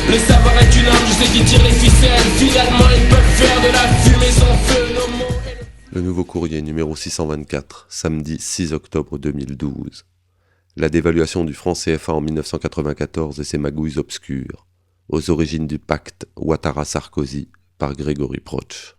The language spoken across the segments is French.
Le savoir est une arme, je sais qui tire les ficelles. Finalement ils peuvent faire de la fumée sans feu. Nos mots et Le Nouveau Courrier numéro 624, samedi 6 octobre 2012. La dévaluation du franc CFA en 1994 et ses magouilles obscures. Aux origines du pacte Ouattara-Sarkozy par Grégory Proch.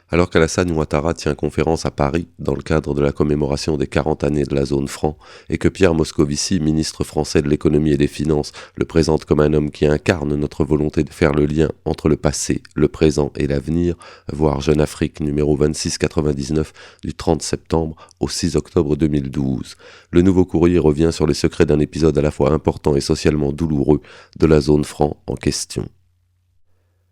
Alors qu'Alassane Ouattara tient conférence à Paris dans le cadre de la commémoration des 40 années de la zone franc et que Pierre Moscovici, ministre français de l'économie et des finances, le présente comme un homme qui incarne notre volonté de faire le lien entre le passé, le présent et l'avenir, voir Jeune Afrique numéro 2699 du 30 septembre au 6 octobre 2012. Le Nouveau Courrier revient sur les secrets d'un épisode à la fois important et socialement douloureux de la zone franc en question.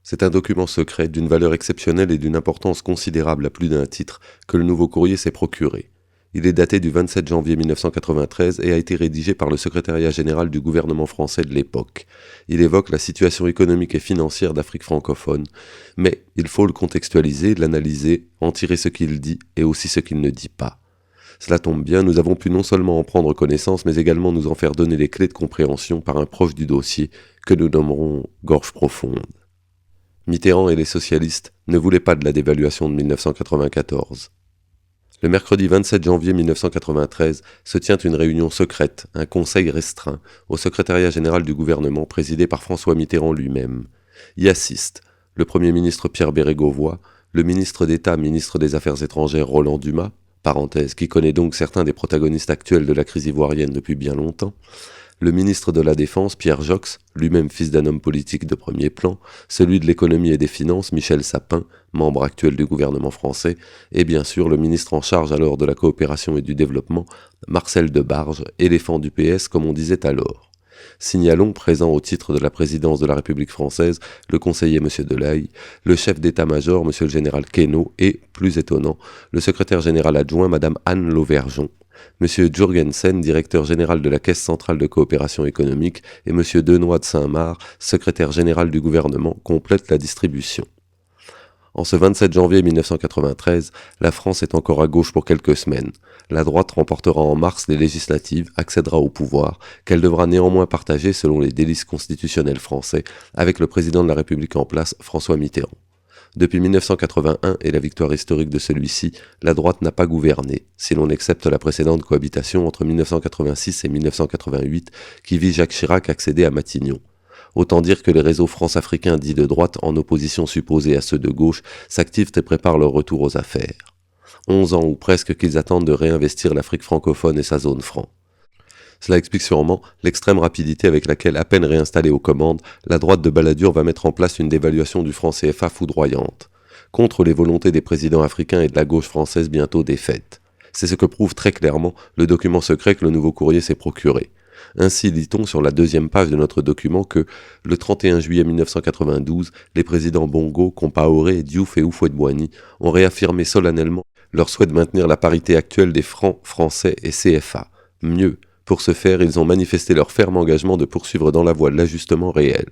C'est un document secret d'une valeur exceptionnelle et d'une importance considérable à plus d'un titre que le Nouveau Courrier s'est procuré. Il est daté du 27 janvier 1993 et a été rédigé par le secrétariat général du gouvernement français de l'époque. Il évoque la situation économique et financière d'Afrique francophone, mais il faut le contextualiser, l'analyser, en tirer ce qu'il dit et aussi ce qu'il ne dit pas. Cela tombe bien, nous avons pu non seulement en prendre connaissance, mais également nous en faire donner les clés de compréhension par un proche du dossier que nous nommerons Gorge Profonde. Mitterrand et les socialistes ne voulaient pas de la dévaluation de 1994. Le mercredi 27 janvier 1993 se tient une réunion secrète, un conseil restreint, au secrétariat général du gouvernement présidé par François Mitterrand lui-même. Y assistent le Premier ministre Pierre Bérégovoy, le ministre d'État, ministre des Affaires étrangères Roland Dumas, parenthèse, qui connaît donc certains des protagonistes actuels de la crise ivoirienne depuis bien longtemps, le ministre de la Défense, Pierre Jox, lui-même fils d'un homme politique de premier plan, celui de l'économie et des finances, Michel Sapin, membre actuel du gouvernement français, et bien sûr le ministre en charge alors de la coopération et du développement, Marcel Debarge, éléphant du PS comme on disait alors. Signalons, présent au titre de la présidence de la République française, le conseiller M. Delaye, le chef d'état-major M. le général Queneau et, plus étonnant, le secrétaire général adjoint Mme Anne Lauvergeon. M. Jurgensen, directeur général de la Caisse centrale de coopération économique, et M. Denoy de Saint-Marc, secrétaire général du gouvernement, complètent la distribution. En ce 27 janvier 1993, la France est encore à gauche pour quelques semaines. La droite remportera en mars les législatives, accédera au pouvoir, qu'elle devra néanmoins partager selon les délices constitutionnels français avec le président de la République en place, François Mitterrand. Depuis 1981 et la victoire historique de celui-ci, la droite n'a pas gouverné, si l'on accepte la précédente cohabitation entre 1986 et 1988 qui vit Jacques Chirac accéder à Matignon. Autant dire que les réseaux france-africains dits de droite, en opposition supposée à ceux de gauche, s'activent et préparent leur retour aux affaires. 11 ans ou presque qu'ils attendent de réinvestir l'Afrique francophone et sa zone franc. Cela explique sûrement l'extrême rapidité avec laquelle, à peine réinstallée aux commandes, la droite de Balladur va mettre en place une dévaluation du franc CFA foudroyante, contre les volontés des présidents africains et de la gauche française bientôt défaite. C'est ce que prouve très clairement le document secret que le Nouveau Courrier s'est procuré. Ainsi lit-on sur la deuxième page de notre document que, le 31 juillet 1992, les présidents Bongo, Compaoré, Diouf et Houphouët-Boigny ont réaffirmé solennellement leur souhait de maintenir la parité actuelle des francs français et CFA. Mieux, pour ce faire, ils ont manifesté leur ferme engagement de poursuivre dans la voie de l'ajustement réel.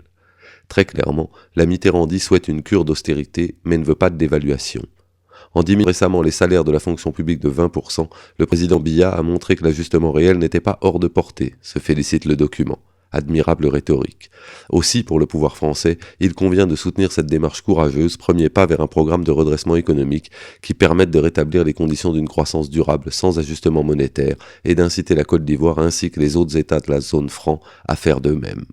Très clairement, la Mitterrandie souhaite une cure d'austérité, mais ne veut pas de dévaluation. En diminuant récemment les salaires de la fonction publique de 20%, le président Biya a montré que l'ajustement réel n'était pas hors de portée, se félicite le document. Admirable rhétorique. Aussi, pour le pouvoir français, il convient de soutenir cette démarche courageuse, premier pas vers un programme de redressement économique qui permette de rétablir les conditions d'une croissance durable sans ajustement monétaire et d'inciter la Côte d'Ivoire ainsi que les autres États de la zone franc à faire d'eux-mêmes.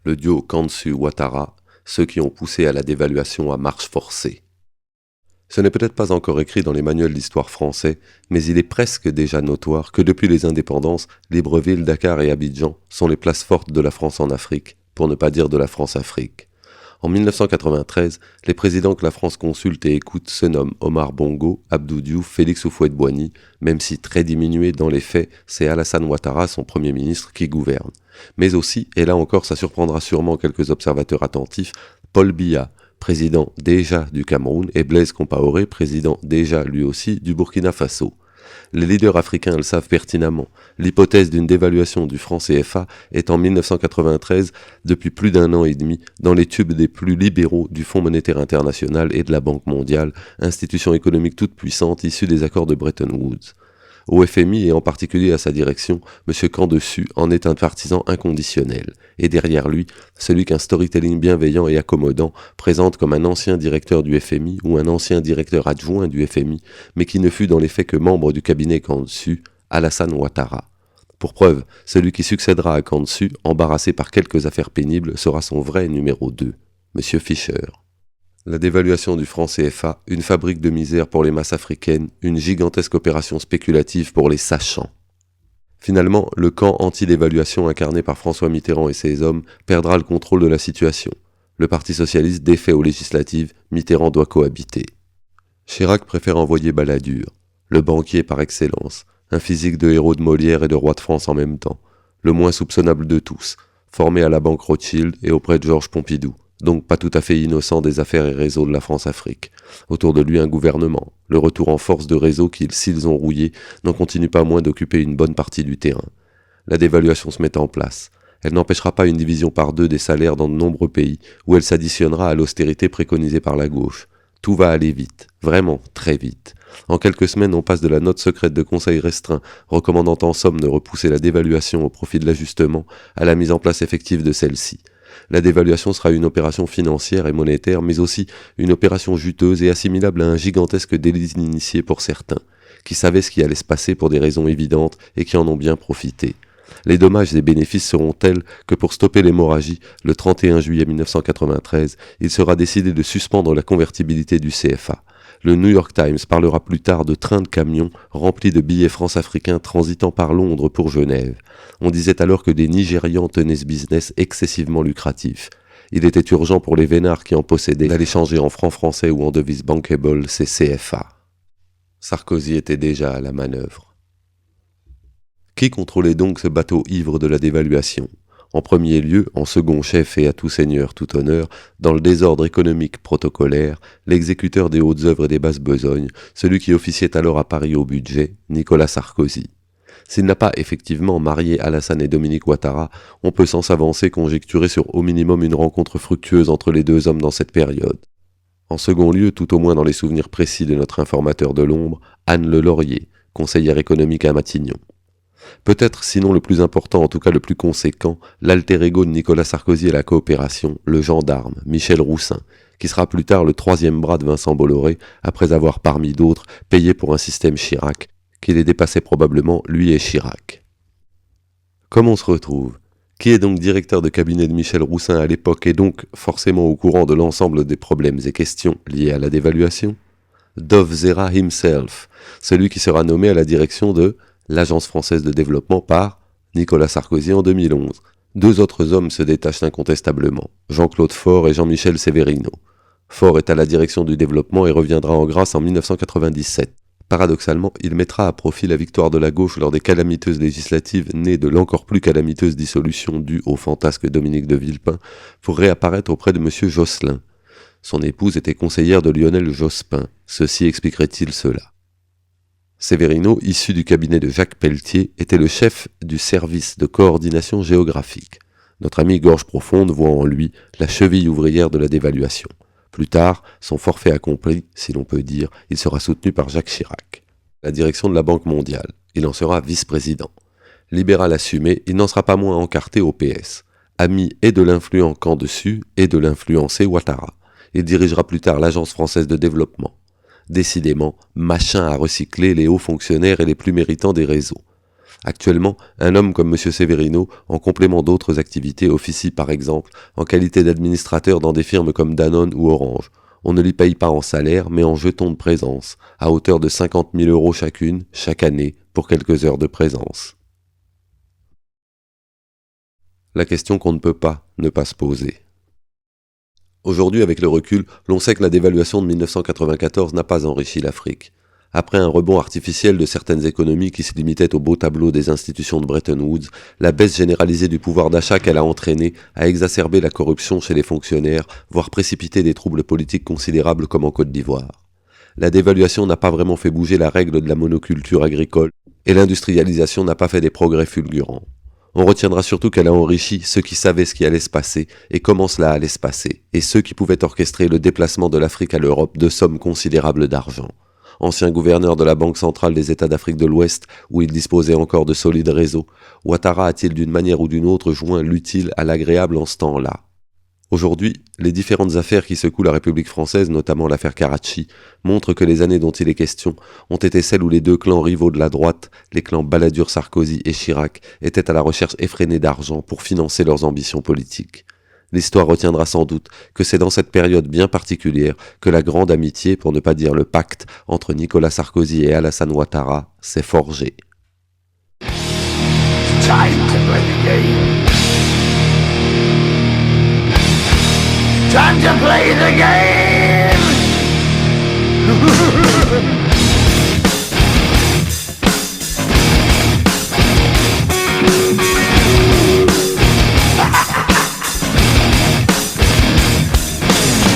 Le duo Kansu-Ouattara, ceux qui ont poussé à la dévaluation à marche forcée. Ce n'est peut-être pas encore écrit dans les manuels d'histoire français, mais il est presque déjà notoire que depuis les indépendances, Libreville, Dakar et Abidjan sont les places fortes de la France en Afrique, pour ne pas dire de la France-Afrique. En 1993, les présidents que la France consulte et écoute se nomment Omar Bongo, Abdou Diouf, Félix Houphouët-Boigny, même si très diminué dans les faits, c'est Alassane Ouattara, son Premier ministre, qui gouverne. Mais aussi, et là encore ça surprendra sûrement quelques observateurs attentifs, Paul Biya, président déjà du Cameroun, et Blaise Compaoré, président déjà lui aussi du Burkina Faso. Les leaders africains le savent pertinemment. L'hypothèse d'une dévaluation du franc CFA est en 1993, depuis plus d'un an et demi, dans les tubes des plus libéraux du Fonds monétaire international et de la Banque mondiale, institutions économiques toutes puissantes issues des accords de Bretton Woods. Au FMI et en particulier à sa direction, M. Camp-Dessus en est un partisan inconditionnel. Et derrière lui, celui qu'un storytelling bienveillant et accommodant présente comme un ancien directeur du FMI ou un ancien directeur adjoint du FMI, mais qui ne fut dans les faits que membre du cabinet Camp-Dessus, Alassane Ouattara. Pour preuve, celui qui succédera à Camp-Dessus, embarrassé par quelques affaires pénibles, sera son vrai numéro 2, M. Fischer. La dévaluation du franc CFA, une fabrique de misère pour les masses africaines, une gigantesque opération spéculative pour les sachants. Finalement, le camp anti-dévaluation incarné par François Mitterrand et ses hommes perdra le contrôle de la situation. Le Parti socialiste défait aux législatives, Mitterrand doit cohabiter. Chirac préfère envoyer Balladur, le banquier par excellence, un physique de héros de Molière et de roi de France en même temps, le moins soupçonnable de tous, formé à la banque Rothschild et auprès de Georges Pompidou, donc pas tout à fait innocent des affaires et réseaux de la France-Afrique. Autour de lui un gouvernement, le retour en force de réseaux qui, s'ils ont rouillé, n'en continuent pas moins d'occuper une bonne partie du terrain. La dévaluation se met en place. Elle n'empêchera pas une division par 2 des salaires dans de nombreux pays, où elle s'additionnera à l'austérité préconisée par la gauche. Tout va aller vite, vraiment très vite. En quelques semaines, on passe de la note secrète de conseil restreint, recommandant en somme de repousser la dévaluation au profit de l'ajustement, à la mise en place effective de celle-ci. La dévaluation sera une opération financière et monétaire, mais aussi une opération juteuse et assimilable à un gigantesque délit d'initié pour certains, qui savaient ce qui allait se passer pour des raisons évidentes et qui en ont bien profité. Les dommages et bénéfices seront tels que pour stopper l'hémorragie, le 31 juillet 1993, il sera décidé de suspendre la convertibilité du CFA. Le New York Times parlera plus tard de trains de camions remplis de billets france-africains transitant par Londres pour Genève. On disait alors que des Nigérians tenaient ce business excessivement lucratif. Il était urgent pour les vénards qui en possédaient d'aller changer en francs français ou en devises bankable ces CFA. Sarkozy était déjà à la manœuvre. Qui contrôlait donc ce bateau ivre de la dévaluation ? En premier lieu, en second chef et à tout seigneur, tout honneur, dans le désordre économique protocolaire, l'exécuteur des hautes œuvres et des basses besognes, celui qui officiait alors à Paris au budget, Nicolas Sarkozy. S'il n'a pas effectivement marié Alassane et Dominique Ouattara, on peut sans s'avancer conjecturer sur au minimum une rencontre fructueuse entre les deux hommes dans cette période. En second lieu, tout au moins dans les souvenirs précis de notre informateur de l'ombre, Anne Le Laurier, conseillère économique à Matignon. Peut-être, sinon le plus important, en tout cas le plus conséquent, l'alter ego de Nicolas Sarkozy et la coopération, le gendarme, Michel Roussin, qui sera plus tard le 3e bras de Vincent Bolloré, après avoir, parmi d'autres, payé pour un système Chirac, qui les dépassait probablement, lui et Chirac. Comme on se retrouve ? Qui est donc directeur de cabinet de Michel Roussin à l'époque et donc forcément au courant de l'ensemble des problèmes et questions liés à la dévaluation ? Dov Zera himself, celui qui sera nommé à la direction de l'Agence française de développement par Nicolas Sarkozy en 2011. 2 autres hommes se détachent incontestablement, Jean-Claude Faure et Jean-Michel Severino. Faure est à la direction du développement et reviendra en grâce en 1997. Paradoxalement, il mettra à profit la victoire de la gauche lors des calamiteuses législatives nées de l'encore plus calamiteuse dissolution due au fantasque Dominique de Villepin pour réapparaître auprès de M. Jospin. Son épouse était conseillère de Lionel Jospin, ceci expliquerait-il cela. Severino, issu du cabinet de Jacques Pelletier, était le chef du service de coordination géographique. Notre ami Gorge Profonde voit en lui la cheville ouvrière de la dévaluation. Plus tard, son forfait accompli, si l'on peut dire, il sera soutenu par Jacques Chirac. La direction de la Banque mondiale, il en sera vice-président. Libéral assumé, il n'en sera pas moins encarté au PS. Ami et de l'influent Camp-Dessus et de l'influencé Ouattara. Il dirigera plus tard l'Agence française de développement. Décidément, machin à recycler les hauts fonctionnaires et les plus méritants des réseaux. Actuellement, un homme comme M. Severino, en complément d'autres activités, officie par exemple en qualité d'administrateur dans des firmes comme Danone ou Orange. On ne lui paye pas en salaire, mais en jetons de présence, à hauteur de 50 000 € chacune, chaque année, pour quelques heures de présence. La question qu'on ne peut pas ne pas se poser. Aujourd'hui, avec le recul, l'on sait que la dévaluation de 1994 n'a pas enrichi l'Afrique. Après un rebond artificiel de certaines économies qui se limitaient au beau tableau des institutions de Bretton Woods, la baisse généralisée du pouvoir d'achat qu'elle a entraîné a exacerbé la corruption chez les fonctionnaires, voire précipité des troubles politiques considérables comme en Côte d'Ivoire. La dévaluation n'a pas vraiment fait bouger la règle de la monoculture agricole, et l'industrialisation n'a pas fait des progrès fulgurants. On retiendra surtout qu'elle a enrichi ceux qui savaient ce qui allait se passer et comment cela allait se passer, et ceux qui pouvaient orchestrer le déplacement de l'Afrique à l'Europe de sommes considérables d'argent. Ancien gouverneur de la Banque centrale des États d'Afrique de l'Ouest, où il disposait encore de solides réseaux, Ouattara a-t-il d'une manière ou d'une autre joint l'utile à l'agréable en ce temps-là? Aujourd'hui, les différentes affaires qui secouent la République française, notamment l'affaire Karachi, montrent que les années dont il est question ont été celles où les deux clans rivaux de la droite, les clans Balladur, Sarkozy et Chirac, étaient à la recherche effrénée d'argent pour financer leurs ambitions politiques. L'histoire retiendra sans doute que c'est dans cette période bien particulière que la grande amitié, pour ne pas dire le pacte, entre Nicolas Sarkozy et Alassane Ouattara s'est forgée. Time to play the game. Time to play the game.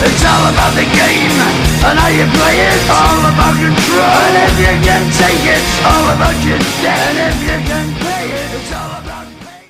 It's all about the game and how you play it. All about control, and if you can take it, all about your debt. And if you can play